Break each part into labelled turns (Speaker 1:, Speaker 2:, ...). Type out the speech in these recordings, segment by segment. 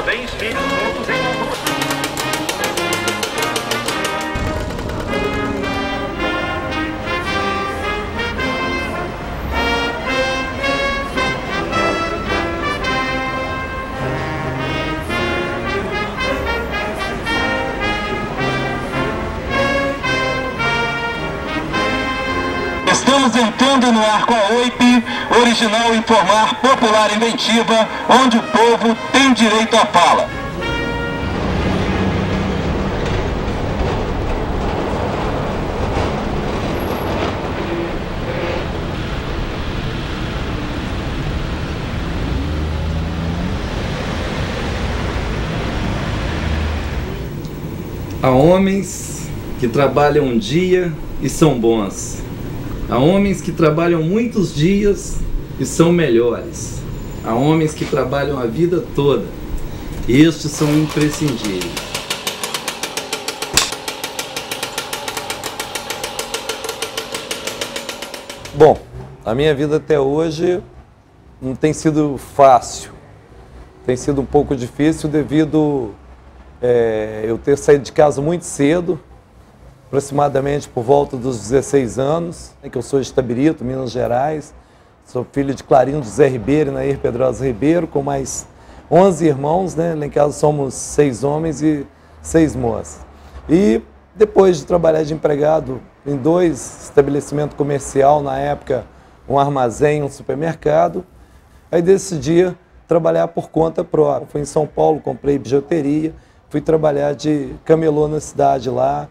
Speaker 1: 6 filhos mortos em Honduras.
Speaker 2: Estamos entrando no ar com a OIP, original, informar, popular, inventiva, onde o povo tem direito à fala.
Speaker 3: Há homens que trabalham um dia e são bons. Há homens que trabalham muitos dias e são melhores. Há homens que trabalham a vida toda. E estes são imprescindíveis.
Speaker 4: Bom, a minha vida até hoje não tem sido fácil. Tem sido um pouco difícil devido eu ter saído de casa muito cedo, aproximadamente por volta dos 16 anos, que eu sou de Itabirito, Minas Gerais. Sou filho de Clarindo José Ribeiro e Nair Pedrosa Ribeiro, com mais 11 irmãos, né? Lá em casa somos 6 homens e 6 moças. E depois de trabalhar de empregado em 2 estabelecimentos comerciais, na época um armazém, um supermercado, aí decidi trabalhar por conta própria. Fui em São Paulo, comprei bijuteria, fui trabalhar de camelô na cidade lá,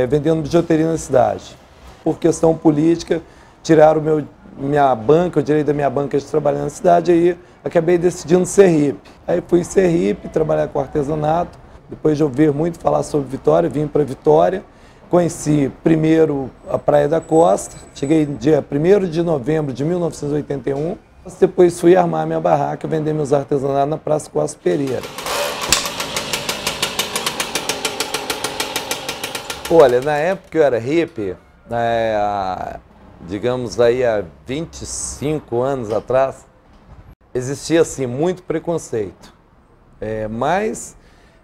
Speaker 4: vendendo bijuteria na cidade. Por questão política, tiraram minha banca, o direito da minha banca de trabalhar na cidade, aí acabei decidindo ser hippie. Aí fui ser hippie, trabalhar com artesanato. Depois de ouvir muito falar sobre Vitória, vim para Vitória. Conheci primeiro a Praia da Costa, cheguei no dia 1º de novembro de 1981. Depois fui armar minha barraca, vender meus artesanatos na Praça Costa Pereira. Olha, na época que eu era hippie, digamos aí há 25 anos atrás, existia assim muito preconceito. Mas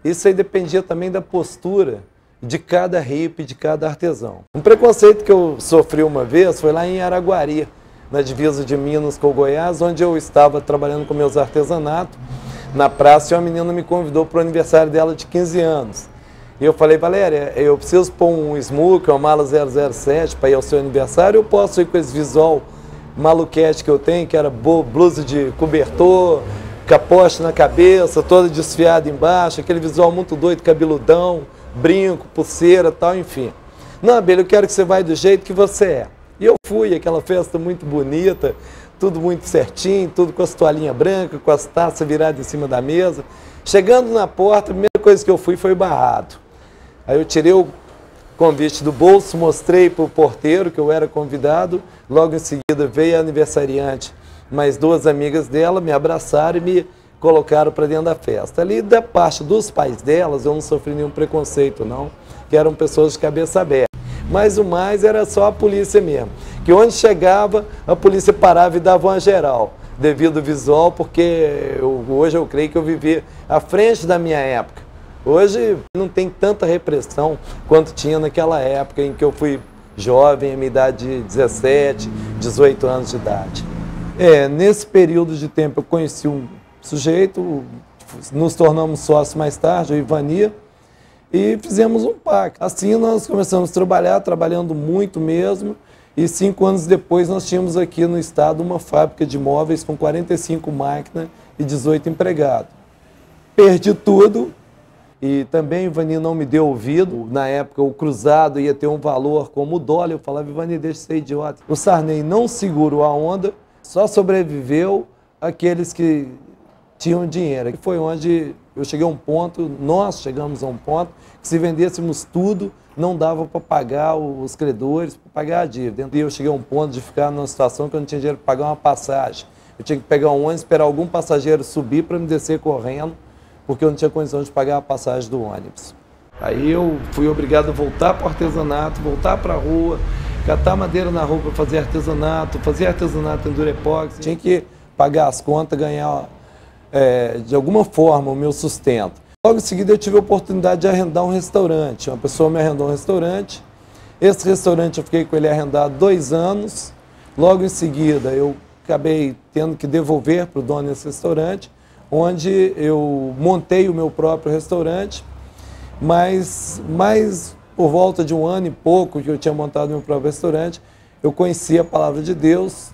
Speaker 4: isso aí dependia também da postura de cada hippie, de cada artesão. Um preconceito que eu sofri uma vez foi lá em Araguari, na divisa de Minas com Goiás, onde eu estava trabalhando com meus artesanatos na praça, e uma menina me convidou para o aniversário dela de 15 anos. E eu falei, Valéria, eu preciso pôr um smoke, uma mala 007 para ir ao seu aniversário, eu posso ir com esse visual maluquete que eu tenho, que era blusa de cobertor, capote na cabeça, toda desfiada embaixo, aquele visual muito doido, cabeludão, brinco, pulseira, tal, enfim. Não, Abelha, eu quero que você vá do jeito que você é. E eu fui, aquela festa muito bonita, tudo muito certinho, tudo com as toalhinhas brancas, com as taças viradas em cima da mesa. Chegando na porta, a primeira coisa que eu fui foi barrado. Aí eu tirei o convite do bolso, mostrei para o porteiro que eu era convidado. Logo em seguida veio a aniversariante, mais 2 amigas dela, me abraçaram e me colocaram para dentro da festa. Ali da parte dos pais delas eu não sofri nenhum preconceito não, que eram pessoas de cabeça aberta. Mas o mais era só a polícia mesmo, que onde chegava a polícia parava e dava uma geral, devido ao visual, porque hoje eu creio que eu vivi à frente da minha época. Hoje não tem tanta repressão quanto tinha naquela época em que eu fui jovem, a minha idade de 17, 18 anos de idade. Nesse período de tempo eu conheci um sujeito, nos tornamos sócios mais tarde, o Ivania, e fizemos um pacto. Assim nós começamos a trabalhar, trabalhando muito mesmo, e 5 anos depois nós tínhamos aqui no estado uma fábrica de móveis com 45 máquinas e 18 empregados. Perdi tudo. E também o Ivani não me deu ouvido. Na época o cruzado ia ter um valor como o dólar. Eu falava, Ivani, deixa de ser idiota. O Sarney não segurou a onda, só sobreviveu aqueles que tinham dinheiro. E foi onde eu cheguei a um ponto, nós chegamos a um ponto, que se vendêssemos tudo, não dava para pagar os credores, para pagar a dívida. E eu cheguei a um ponto de ficar numa situação que eu não tinha dinheiro para pagar uma passagem. Eu tinha que pegar um ônibus, esperar algum passageiro subir para me descer correndo, porque eu não tinha condição de pagar a passagem do ônibus. Aí eu fui obrigado a voltar para o artesanato, voltar para a rua, catar madeira na rua para fazer artesanato em Durepox. Tinha que pagar as contas, ganhar de alguma forma, o meu sustento. Logo em seguida eu tive a oportunidade de arrendar um restaurante. Uma pessoa me arrendou um restaurante. Esse restaurante eu fiquei com ele arrendado 2 anos. Logo em seguida eu acabei tendo que devolver para o dono desse restaurante, onde eu montei o meu próprio restaurante, mas por volta de 1 ano e pouco que eu tinha montado o meu próprio restaurante, eu conhecia a palavra de Deus.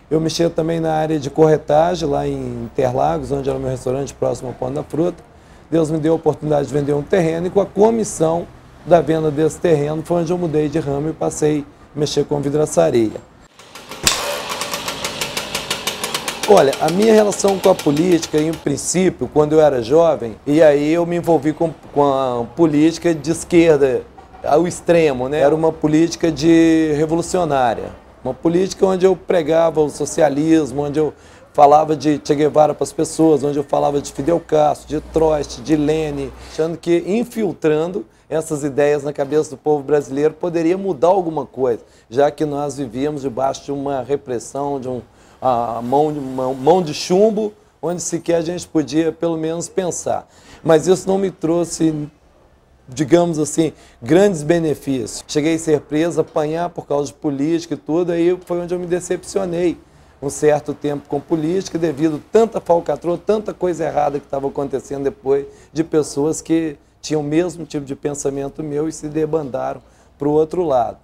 Speaker 4: Eu mexia também na área de corretagem, lá em Interlagos, onde era o meu restaurante, próximo ao Pão da Fruta. Deus me deu a oportunidade de vender um terreno e com a comissão da venda desse terreno foi onde eu mudei de ramo e passei a mexer com vidraçaria. Olha, a minha relação com a política, em princípio, quando eu era jovem, e aí eu me envolvi com a política de esquerda, ao extremo, né? Era uma política revolucionária, uma política onde eu pregava o socialismo, onde eu falava de Che Guevara para as pessoas, onde eu falava de Fidel Castro, de Trotsky, de Lenin, achando que infiltrando essas ideias na cabeça do povo brasileiro poderia mudar alguma coisa, já que nós vivíamos debaixo de uma repressão, de uma mão de chumbo, onde sequer a gente podia pelo menos pensar. Mas isso não me trouxe, digamos assim, grandes benefícios. Cheguei a ser preso, apanhar por causa de política e tudo, aí foi onde eu me decepcionei um certo tempo com política, devido a tanta falcatrua, tanta coisa errada que estava acontecendo depois de pessoas que tinham o mesmo tipo de pensamento meu e se debandaram para o outro lado.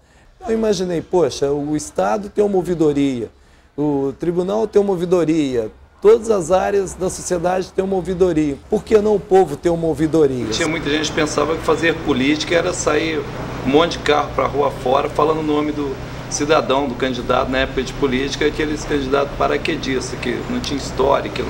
Speaker 4: Eu imaginei, poxa, o Estado tem uma ouvidoria, o tribunal tem uma ouvidoria, todas as áreas da sociedade têm uma ouvidoria. Por que não o povo ter uma ouvidoria?
Speaker 3: Tinha muita gente que pensava que fazer política era sair um monte de carro para a rua fora falando o nome do cidadão, do candidato na época de política, aqueles candidatos paraquedistas, que não tinha história, que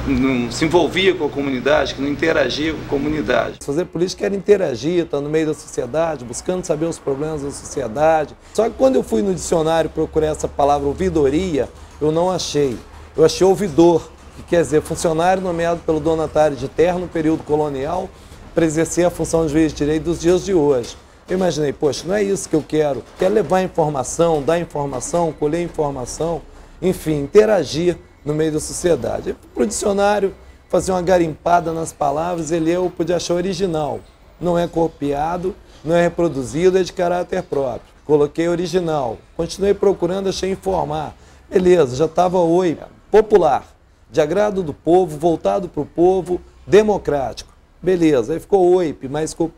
Speaker 3: não se envolvia com a comunidade, que não interagia com a comunidade.
Speaker 4: Fazer política era interagir, estar no meio da sociedade, buscando saber os problemas da sociedade. Só que quando eu fui no dicionário procurar essa palavra ouvidoria, eu não achei. Eu achei ouvidor, que quer dizer funcionário nomeado pelo donatário de terra no período colonial para exercer a função de juiz de direito dos dias de hoje. Eu imaginei, poxa, não é isso que eu quero. Quero levar informação, dar informação, colher informação, enfim, interagir no meio da sociedade. Para o dicionário, fazer uma garimpada nas palavras, eu podia achar original. Não é copiado, não é reproduzido, é de caráter próprio. Coloquei original. Continuei procurando, achei informar. Beleza, já estava oi, popular, de agrado do povo, voltado para o povo, democrático. Beleza, aí ficou oi, mas com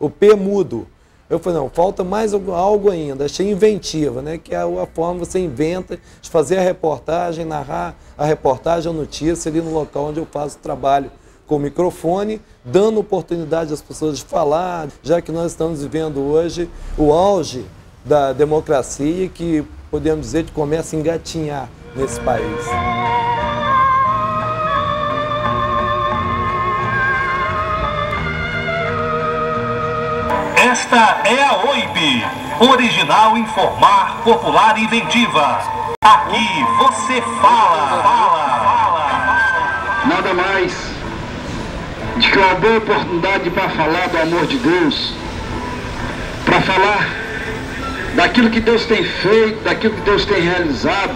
Speaker 4: o P mudo. Eu falei, não, falta mais algo ainda, achei inventiva, né? Que é a forma que você inventa de fazer a reportagem, narrar a reportagem, a notícia ali no local onde eu faço o trabalho com o microfone, dando oportunidade às pessoas de falar, já que nós estamos vivendo hoje o auge da democracia, que podemos dizer que começa a engatinhar nesse país.
Speaker 2: Esta é a OIP, original, informar, popular e inventiva. Aqui você fala.
Speaker 1: Nada mais de que uma boa oportunidade para falar do amor de Deus, para falar daquilo que Deus tem feito, daquilo que Deus tem realizado,